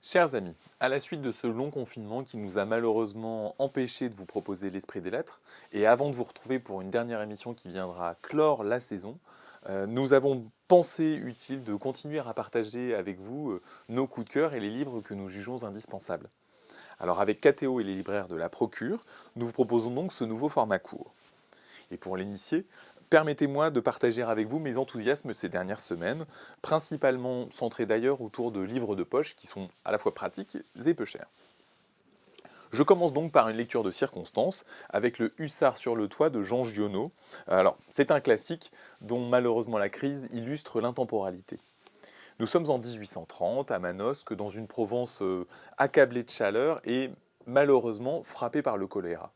Chers amis, à la suite de ce long confinement qui nous a malheureusement empêché de vous proposer l'Esprit des Lettres, et avant de vous retrouver pour une dernière émission qui viendra clore la saison, nous avons pensé utile de continuer à partager avec vous nos coups de cœur et les livres que nous jugeons indispensables. Alors avec KTO et les libraires de la Procure, nous vous proposons donc ce nouveau format court. Et pour l'initier, permettez-moi de partager avec vous mes enthousiasmes ces dernières semaines, principalement centrés d'ailleurs autour de livres de poche qui sont à la fois pratiques et peu chers. Je commence donc par une lecture de circonstance avec le Hussard sur le toit de Jean Giono. Alors, c'est un classique dont malheureusement la crise illustre l'intemporalité. Nous sommes en 1830 à Manosque, dans une Provence accablée de chaleur et malheureusement frappée par le choléra.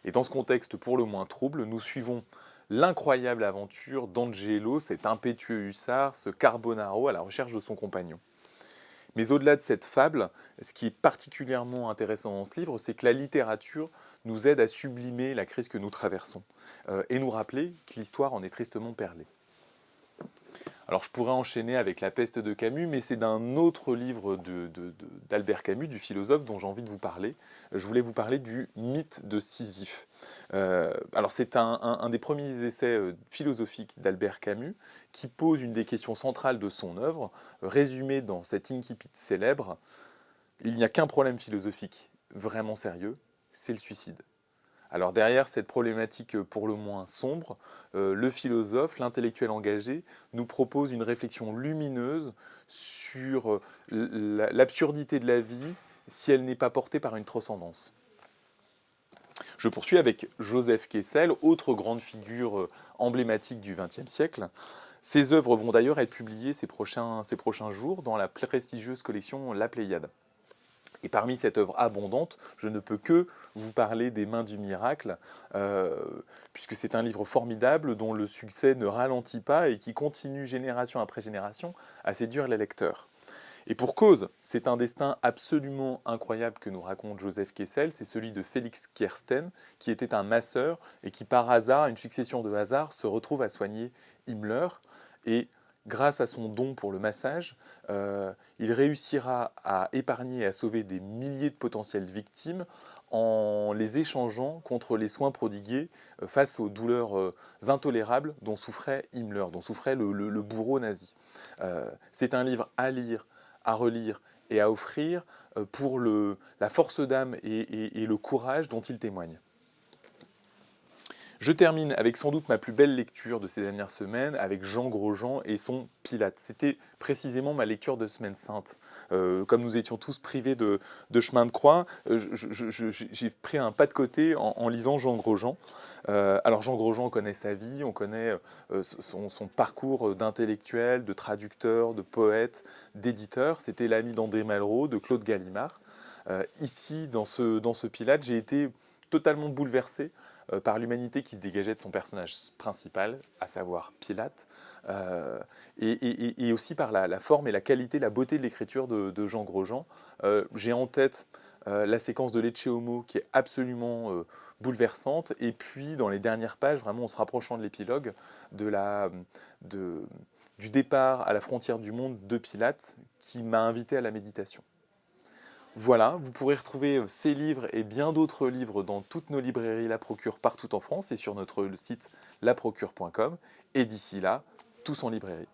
Et dans ce contexte pour le moins trouble, nous suivons l'incroyable aventure d'Angelo, cet impétueux hussard, ce Carbonaro à la recherche de son compagnon. Mais au-delà de cette fable, ce qui est particulièrement intéressant dans ce livre, c'est que la littérature nous aide à sublimer la crise que nous traversons et nous rappeler que l'histoire en est tristement perlée. Alors je pourrais enchaîner avec La peste de Camus, mais c'est d'un autre livre d'Albert Camus, du philosophe, dont j'ai envie de vous parler. Je voulais vous parler du mythe de Sisyphe. Alors c'est un des premiers essais philosophiques d'Albert Camus qui pose une des questions centrales de son œuvre, résumée dans cet incipit célèbre. Il n'y a qu'un problème philosophique vraiment sérieux, c'est le suicide. Alors derrière cette problématique pour le moins sombre, le philosophe, l'intellectuel engagé, nous propose une réflexion lumineuse sur l'absurdité de la vie si elle n'est pas portée par une transcendance. Je poursuis avec Joseph Kessel, autre grande figure emblématique du XXe siècle. Ses œuvres vont d'ailleurs être publiées ces prochains jours dans la prestigieuse collection La Pléiade. Et parmi cette œuvre abondante, je ne peux que vous parler des Mains du miracle, puisque c'est un livre formidable dont le succès ne ralentit pas et qui continue génération après génération à séduire les lecteurs. Et pour cause, c'est un destin absolument incroyable que nous raconte Joseph Kessel, c'est celui de Félix Kersten, qui était un masseur et qui par hasard, une succession de hasards, se retrouve à soigner Himmler. Et grâce à son don pour le massage, il réussira à épargner et à sauver des milliers de potentielles victimes en les échangeant contre les soins prodigués face aux douleurs intolérables dont souffrait Himmler, dont souffrait le bourreau nazi. C'est un livre à lire, à relire et à offrir pour la force d'âme et le courage dont il témoigne. Je termine avec sans doute ma plus belle lecture de ces dernières semaines, avec Jean Grosjean et son Pilate. C'était précisément ma lecture de Semaine Sainte. Comme nous étions tous privés de chemin de croix, j'ai pris un pas de côté en lisant Jean Grosjean. Alors Jean Grosjean, on connaît sa vie, on connaît son parcours d'intellectuel, de traducteur, de poète, d'éditeur. C'était l'ami d'André Malraux, de Claude Gallimard. Ici, dans ce Pilate, j'ai été totalement bouleversé par l'humanité qui se dégageait de son personnage principal, à savoir Pilate, et aussi par la forme et la qualité, la beauté de l'écriture de Jean Grosjean. J'ai en tête la séquence de Lecce Homo qui est absolument bouleversante, et puis dans les dernières pages, vraiment en se rapprochant de l'épilogue, du départ à la frontière du monde de Pilate, qui m'a invité à la méditation. Voilà, vous pourrez retrouver ces livres et bien d'autres livres dans toutes nos librairies La Procure partout en France et sur notre site laprocure.com. Et d'ici là, tous en librairie.